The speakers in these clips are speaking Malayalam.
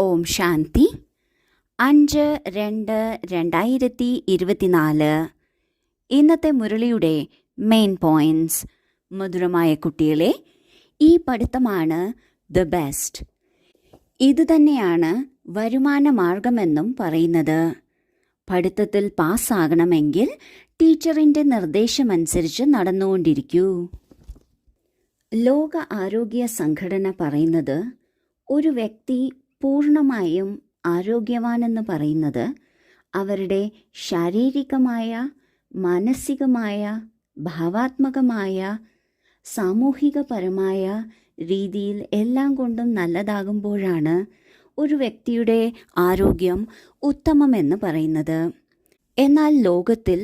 ഓം ശാന്തി. 5/2/2024 ഇന്നത്തെ മുരളിയുടെ മെയിൻ പോയിന്റ്സ്. മധുരമായ കുട്ടികളെ, ഈ പഠിത്തമാണ് ദ ബെസ്റ്റ്. ഇതുതന്നെയാണ് വരുമാന മാർഗമെന്നും പറയുന്നത്. പഠിത്തത്തിൽ പാസ്സാകണമെങ്കിൽ ടീച്ചറിൻ്റെ നിർദ്ദേശമനുസരിച്ച് നടന്നുകൊണ്ടിരിക്കൂ. ലോക ആരോഗ്യ സംഘടന പറയുന്നത് ഒരു വ്യക്തി പൂർണ്ണമായും ആരോഗ്യവാനെന്ന് പറയുന്നത് അവരുടെ ശാരീരികമായ, മാനസികമായ, ഭാവാത്മകമായ, സാമൂഹികപരമായ രീതിയിൽ എല്ലാം കൊണ്ടും നല്ലതാകുമ്പോഴാണ് ഒരു വ്യക്തിയുടെ ആരോഗ്യം ഉത്തമമെന്ന് പറയുന്നത്. എന്നാൽ ലോകത്തിൽ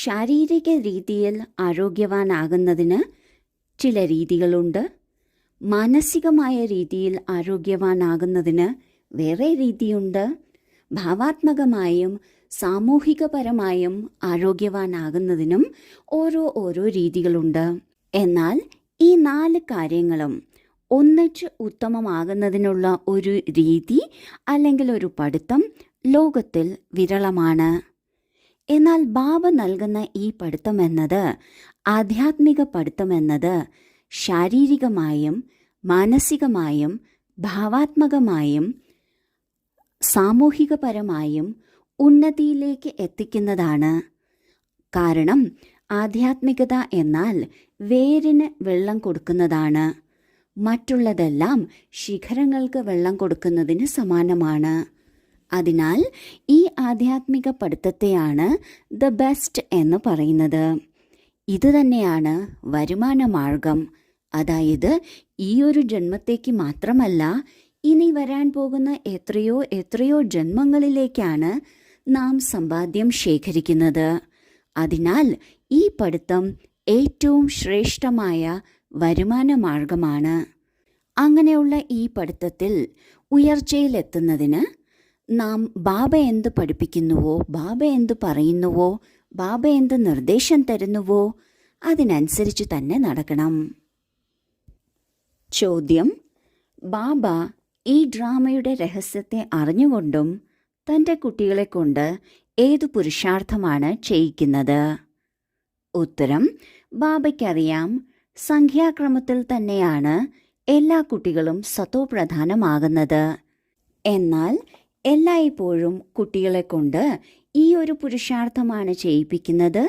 ശാരീരിക രീതിയിൽ ആരോഗ്യവാനാകുന്നതിന് ചില രീതികളുണ്ട്. മാനസികമായ രീതിയിൽ ആരോഗ്യവാനാകുന്നതിന് വേറെ രീതിയുണ്ട്. ഭാവാത്മകമായും സാമൂഹികപരമായും ആരോഗ്യവാനാകുന്നതിനും ഓരോ രീതികളുണ്ട്. എന്നാൽ ഈ 4 കാര്യങ്ങളും ഒന്നിച്ച് ഉത്തമമാകുന്നതിനുള്ള ഒരു രീതി അല്ലെങ്കിൽ ഒരു പഠിത്തം ലോകത്തിൽ വിരളമാണ്. എന്നാൽ ബാബ നൽകുന്ന ഈ പഠിത്തം എന്നത്, ആധ്യാത്മിക പഠിത്തം എന്നത് ശാരീരികമായും മാനസികമായും ഭാവാത്മകമായും സാമൂഹികപരമായും ഉന്നതിയിലേക്ക് എത്തിക്കുന്നതാണ്. കാരണം ആധ്യാത്മികത എന്നാൽ വേരിന് വെള്ളം കൊടുക്കുന്നതാണ്. മറ്റുള്ളതെല്ലാം ശിഖരങ്ങൾക്ക് വെള്ളം കൊടുക്കുന്നതിന് സമാനമാണ്. അതിനാൽ ഈ ആധ്യാത്മിക പഠിത്തത്തെയാണ് ദ ബെസ്റ്റ് എന്ന് പറയുന്നത്. ഇതുതന്നെയാണ് വരുമാന മാർഗം. അതായത് ഈ ഒരു ജന്മത്തേക്ക് മാത്രമല്ല, ഇനി വരാൻ പോകുന്ന എത്രയോ ജന്മങ്ങളിലേക്കാണ് നാം സമ്പാദ്യം ശേഖരിക്കുന്നത്. അതിനാൽ ഈ പഠിത്തം ഏറ്റവും ശ്രേഷ്ഠമായ വരുമാന മാർഗമാണ്. അങ്ങനെയുള്ള ഈ പഠിത്തത്തിൽ ഉയർച്ചയിലെത്തുന്നതിന് നാം ബാബ എന്ത് പഠിപ്പിക്കുന്നുവോ, ബാബ എന്ത് പറയുന്നുവോ, ബാബ എന്ത് നിർദ്ദേശം തരുന്നുവോ അതിനനുസരിച്ച് തന്നെ നടക്കണം. ചോദ്യം: ബാബ ഈ ഡ്രാമയുടെ രഹസ്യത്തെ അറിഞ്ഞുകൊണ്ടും തൻ്റെ കുട്ടികളെ കൊണ്ട് ഏതു പുരുഷാർത്ഥമാണ് ചെയ്യിക്കുന്നത്? ഉത്തരം: ബാബയ്ക്കറിയാം, സംഖ്യാക്രമത്തിൽ തന്നെയാണ് എല്ലാ കുട്ടികളും സതോപ്രധാനമാകുന്നത്. എന്നാൽ എല്ലായ്പ്പോഴും കുട്ടികളെ കൊണ്ട് ഈ ഒരു പുരുഷാർത്ഥമാണ് ചെയ്യിപ്പിക്കുന്നത്.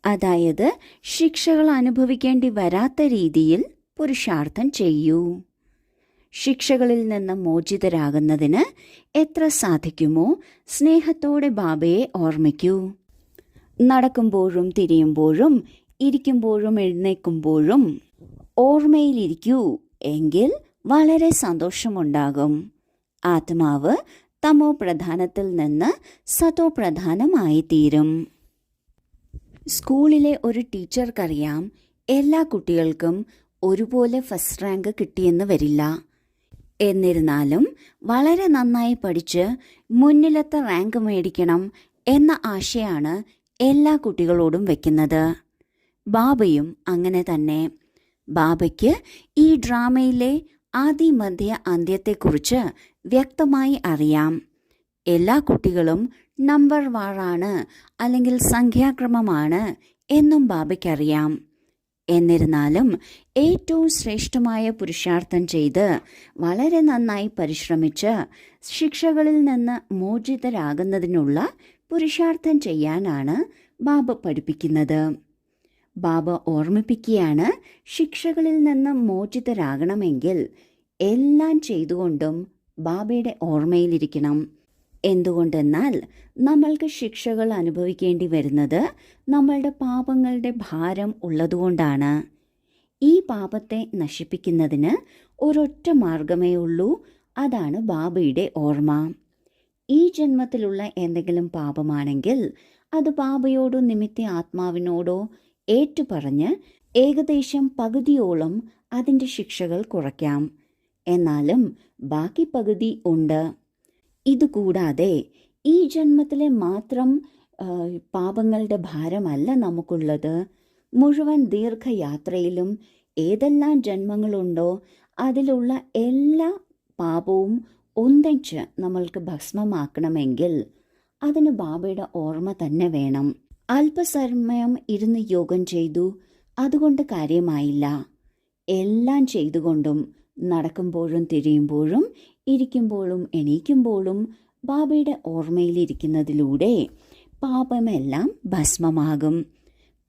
അതായത് ശിക്ഷകൾ അനുഭവിക്കേണ്ടി വരാത്ത രീതിയിൽ പുരുഷാർത്ഥം ചെയ്യൂ. ശിക്ഷകളിൽ നിന്ന് മോചിതരാകുന്നതിന് എത്ര സാധിക്കുമോ സ്നേഹത്തോടെ ബാബയെ ഓർമ്മിക്കൂ. നടക്കുമ്പോഴും തിരിയുമ്പോഴും ഇരിക്കുമ്പോഴും എഴുന്നേൽക്കുമ്പോഴും ഓർമ്മയിലിരിക്കൂ എങ്കിൽ വളരെ സന്തോഷമുണ്ടാകും. ആത്മാവ് തമോ പ്രധാനത്തിൽ നിന്ന് സതോ പ്രധാനമായി തീരും. സ്കൂളിലെ ഒരു ടീച്ചർക്കറിയാം, എല്ലാ കുട്ടികൾക്കും ഒരുപോലെ ഫസ്റ്റ് റാങ്ക് കിട്ടിയെന്ന് വരില്ല. എന്നിരുന്നാലും വളരെ നന്നായി പഠിച്ച് മുന്നിലത്തെ റാങ്ക് മേടിക്കണം എന്ന ആശയാണ് എല്ലാ കുട്ടികളോടും വയ്ക്കുന്നത്. ബാബയും അങ്ങനെ തന്നെ. ബാബയ്ക്ക് ഈ ഡ്രാമയിലെ ആദി മധ്യ അന്ത്യത്തെക്കുറിച്ച് വ്യക്തമായി അറിയാം. എല്ലാ കുട്ടികളും നമ്പർ വാറാണ് അല്ലെങ്കിൽ സംഖ്യാക്രമമാണ് എന്നും ബാബയ്ക്കറിയാം. എന്നിരുന്നാലും ഏറ്റവും ശ്രേഷ്ഠമായ പുരുഷാർത്ഥം ചെയ്ത് വളരെ നന്നായി പരിശ്രമിച്ച് ശിക്ഷകളിൽ നിന്ന് മോചിതരാകുന്നതിനുള്ള പുരുഷാർത്ഥം ചെയ്യാനാണ് ബാബ പഠിപ്പിക്കുന്നത്. ബാബ ഓർമ്മിപ്പിക്കുകയാണ്, ശിക്ഷകളിൽ നിന്ന് മോചിതരാകണമെങ്കിൽ എല്ലാം ചെയ്തുകൊണ്ടും ബാബയുടെ ഓർമ്മയിലിരിക്കണം. എന്തുകൊണ്ടെന്നാൽ നമ്മൾക്ക് ശിക്ഷകൾ അനുഭവിക്കേണ്ടി വരുന്നത് നമ്മളുടെ പാപങ്ങളുടെ ഭാരം ഉള്ളതുകൊണ്ടാണ്. ഈ പാപത്തെ നശിപ്പിക്കുന്നതിന് ഒരൊറ്റ മാർഗമേ ഉള്ളൂ, അതാണ് ബാബയുടെ ഓർമ്മ. ഈ ജന്മത്തിലുള്ള എന്തെങ്കിലും പാപമാണെങ്കിൽ അത് ബാബയോടോ നിമിത്ത ആത്മാവിനോടോ ഏറ്റുപറഞ്ഞ് ഏകദേശം പകുതിയോളം അതിൻ്റെ ശിക്ഷകൾ കുറയ്ക്കാം. എന്നാലും ബാക്കി പകുതി ഉണ്ട്. ഇതുകൂടാതെ ഈ ജന്മത്തിലെ മാത്രം പാപങ്ങളുടെ ഭാരമല്ല നമുക്കുള്ളത്. മുഴുവൻ ദീർഘയാത്രയിലും ഏതെല്ലാം ജന്മങ്ങളുണ്ടോ അതിലുള്ള എല്ലാ പാപവും ഒന്നിച്ച് നമ്മൾക്ക് ഭസ്മമാക്കണമെങ്കിൽ അതിന് ബാബയുടെ ഓർമ്മ തന്നെ വേണം. അല്പസമയം ഇരുന്ന് യോഗം ചെയ്തു, അതുകൊണ്ട് കാര്യമായില്ല. എല്ലാം ചെയ്തുകൊണ്ടും നടക്കുമ്പോഴും തിരിയുമ്പോഴും ഇരിക്കുമ്പോഴും എണീക്കുമ്പോഴും ബാബയുടെ ഓർമ്മയിലിരിക്കുന്നതിലൂടെ പാപമെല്ലാം ഭസ്മമാകും.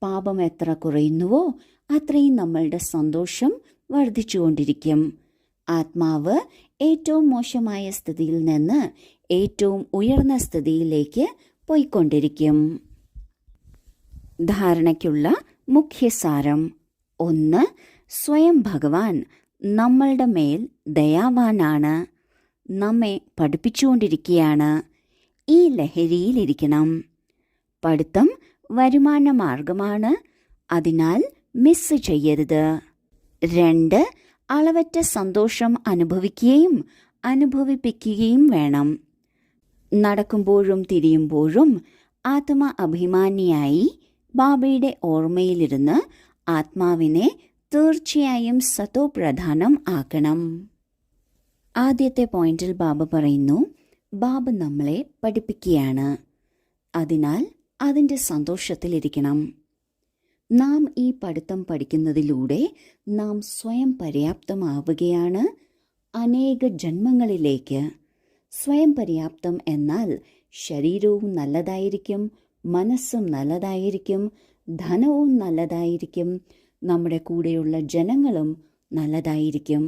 പാപം എത്ര കുറയുന്നുവോ അത്രയും നമ്മളുടെ സന്തോഷം വർദ്ധിച്ചുകൊണ്ടിരിക്കും. ആത്മാവ് ഏറ്റവും മോശമായ സ്ഥിതിയിൽ നിന്ന് ഏറ്റവും ഉയർന്ന സ്ഥിതിയിലേക്ക് പോയിക്കൊണ്ടിരിക്കും. ധാരണയ്ക്കുള്ള മുഖ്യസാരം: 1. സ്വയം ഭഗവാൻ നമ്മളുടെ മേൽ ദയാവാനാണ്, നമ്മെ പഠിപ്പിച്ചുകൊണ്ടിരിക്കുകയാണ്. ഈ ലഹരിയിലിരിക്കണം. പഠിത്തം വരുമാന മാർഗമാണ്, അതിനാൽ മിസ് ചെയ്യരുത്. 2. അളവറ്റ സന്തോഷം അനുഭവിക്കുകയും അനുഭവിപ്പിക്കുകയും വേണം. നടക്കുമ്പോഴും തിരിയുമ്പോഴും ആത്മ അഭിമാനിയായി ബാബയുടെ ഓർമ്മയിലിരുന്ന് ആത്മാവിനെ തീർച്ചയായും സതോ പ്രധാനം ആക്കണം. ആദ്യത്തെ പോയിന്റിൽ ബാബ പറയുന്നു, ബാബ നമ്മളെ പഠിപ്പിക്കുകയാണ്, അതിനാൽ അതിൻ്റെ സന്തോഷത്തിലിരിക്കണം. നാം ഈ പഠിത്തം പഠിക്കുന്നതിലൂടെ നാം സ്വയം പര്യാപ്തമാവുകയാണ് അനേക ജന്മങ്ങളിലേക്ക്. സ്വയം പര്യാപ്തം എന്നാൽ ശരീരവും നല്ലതായിരിക്കും, മനസ്സും നല്ലതായിരിക്കും, ധനവും നല്ലതായിരിക്കും, നമ്മുടെ കൂടെയുള്ള ജനങ്ങളും നല്ലതായിരിക്കും.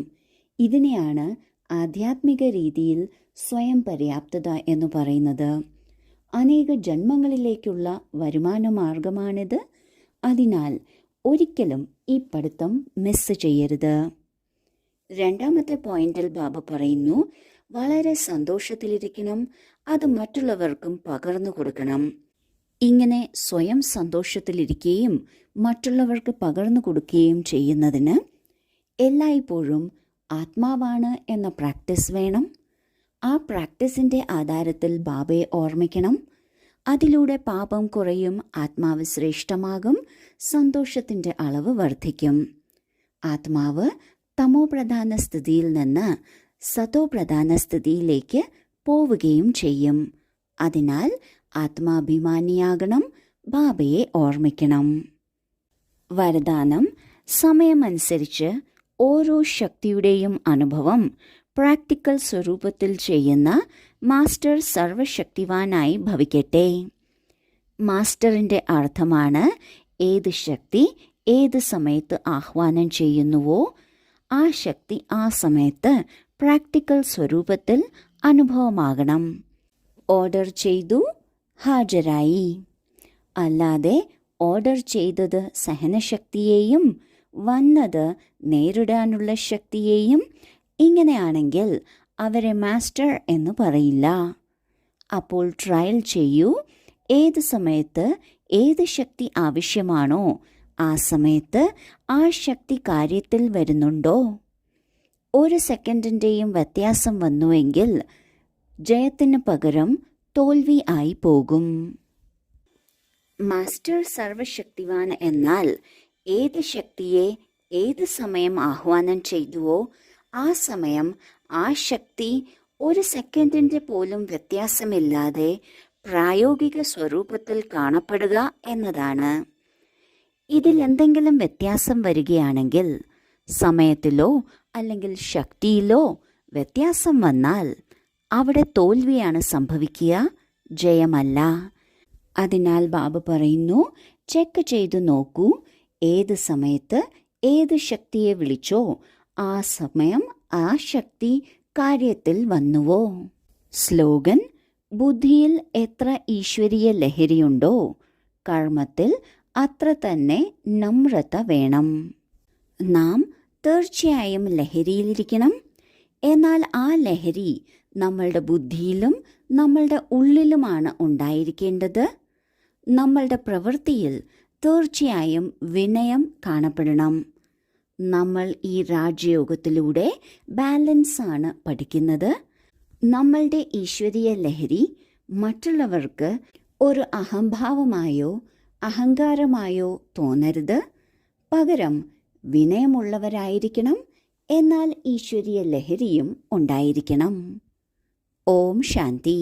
ഇതിനെയാണ് ആധ്യാത്മിക രീതിയിൽ സ്വയം പര്യാപ്തത എന്ന് പറയുന്നത്. അനേക ജന്മങ്ങളിലേക്കുള്ള വരുമാന മാർഗമാണിത്. അതിനാൽ ഒരിക്കലും ഈ പഠിത്തം മിസ് ചെയ്യരുത്. രണ്ടാമത്തെ പോയിന്റിൽ ബാബ പറയുന്നു, വളരെ സന്തോഷത്തിലിരിക്കണം, അത് മറ്റുള്ളവർക്കും പകർന്നു കൊടുക്കണം. ഇങ്ങനെ സ്വയം സന്തോഷത്തിലിരിക്കുകയും മറ്റുള്ളവർക്ക് പകർന്നു കൊടുക്കുകയും ചെയ്യുന്നതിന് എല്ലായ്പ്പോഴും ആത്മാവാണ് എന്ന പ്രാക്ടീസ് വേണം. ആ പ്രാക്ടീസിൻ്റെ ആധാരത്തിൽ ബാബയെ ഓർമ്മിക്കണം. അതിലൂടെ പാപം കുറയും, ആത്മാവ് ശ്രേഷ്ഠമാകും, സന്തോഷത്തിൻ്റെ അളവ് വർദ്ധിക്കും. ആത്മാവ് തമോപ്രധാന സ്ഥിതിയിൽ നിന്ന് സതോപ്രധാന സ്ഥിതിയിലേക്ക് പോവുകയും ചെയ്യും. അതിനാൽ ആത്മാഭിമാനിയാകണം, ബാബയെ ഓർമ്മിക്കണം. വരദാനം: സമയമനുസരിച്ച് ഓരോ ശക്തിയുടെയും അനുഭവം പ്രാക്ടിക്കൽ സ്വരൂപത്തിൽ ചെയ്യുന്ന മാസ്റ്റർ സർവശക്തിവാനായി ഭവിക്കട്ടെ. മാസ്റ്ററിൻ്റെ അർത്ഥമാണ് ഏത് ശക്തി ഏത് സമയത്ത് ആഹ്വാനം ചെയ്യുന്നുവോ ആ ശക്തി ആ സമയത്ത് പ്രാക്ടിക്കൽ സ്വരൂപത്തിൽ അനുഭവമാകണം. ഓർഡർ ചെയ്തു, ഹാജരായി. അല്ലാതെ ഓർഡർ ചെയ്തത് സഹനശക്തിയെയും വന്നത് നേരിടാനുള്ള ശക്തിയെയും ഇങ്ങനെയാണെങ്കിൽ അവരെ മാസ്റ്റർ എന്ന് പറയില്ല. അപ്പോൾ ട്രയൽ ചെയ്യൂ. ഏത് സമയത്ത് ഏത് ശക്തി ആവശ്യമാണോ ആ സമയത്ത് ആ ശക്തി കാര്യത്തിൽ വരുന്നുണ്ടോ? 1 സെക്കൻഡിൻ്റെയും വ്യത്യാസം വന്നുവെങ്കിൽ ജയത്തിന് പകരം തോൽവി ആയി പോകും. മാസ്റ്റർ സർവശക്തിവാൻ എന്നാൽ ഏത് ശക്തിയെ ഏത് സമയം ആഹ്വാനം ചെയ്തുവോ ആ സമയം ആ ശക്തി 1 സെക്കൻഡിൻ്റെ പോലും വ്യത്യാസമില്ലാതെ പ്രായോഗിക സ്വരൂപത്തിൽ കാണപ്പെടുക എന്നതാണ്. ഇതിൽ എന്തെങ്കിലും വ്യത്യാസം വരികയാണെങ്കിൽ, സമയത്തിലോ അല്ലെങ്കിൽ ശക്തിയിലോ വ്യത്യാസം വന്നാൽ അവിടെ തോൽവിയാണ് സംഭവിക്കുക, ജയമല്ല. അതിനാൽ ബാബ പറയുന്നു, ചെക്ക് ചെയ്തു നോക്കൂ. ഏത് സമയത്ത് ഏത് ശക്തിയെ വിളിച്ചോ ആ സമയം ആ ശക്തി കാര്യത്തിൽ വന്നുവോ? സ്ലോഗൻ: ബുദ്ധിയിൽ എത്ര ഈശ്വരീയ ലഹരിയുണ്ടോ കർമ്മത്തിൽ അത്ര തന്നെ നമ്രത വേണം. നാം തീർച്ചയായും ലഹരിയിലിരിക്കണം. എന്നാൽ ആ ലഹരി നമ്മളുടെ ബുദ്ധിയിലും നമ്മളുടെ ഉള്ളിലുമാണ് ഉണ്ടായിരിക്കേണ്ടത്. നമ്മളുടെ പ്രവൃത്തിയിൽ തീർച്ചയായും വിനയം കാണപ്പെടണം. നമ്മൾ ഈ രാജയോഗത്തിലൂടെ ബാലൻസാണ് പഠിക്കുന്നത്. നമ്മളുടെ ഈശ്വരീയ ലഹരി മറ്റുള്ളവർക്ക് ഒരു അഹംഭാവമായോ അഹങ്കാരമായോ തോന്നരുത്. പകരം വിനയമുള്ളവരായിരിക്കണം. എന്നാൽ ഈശ്വരീയ ലഹരിയും ഉണ്ടായിരിക്കണം. ഓം ശാന്തി.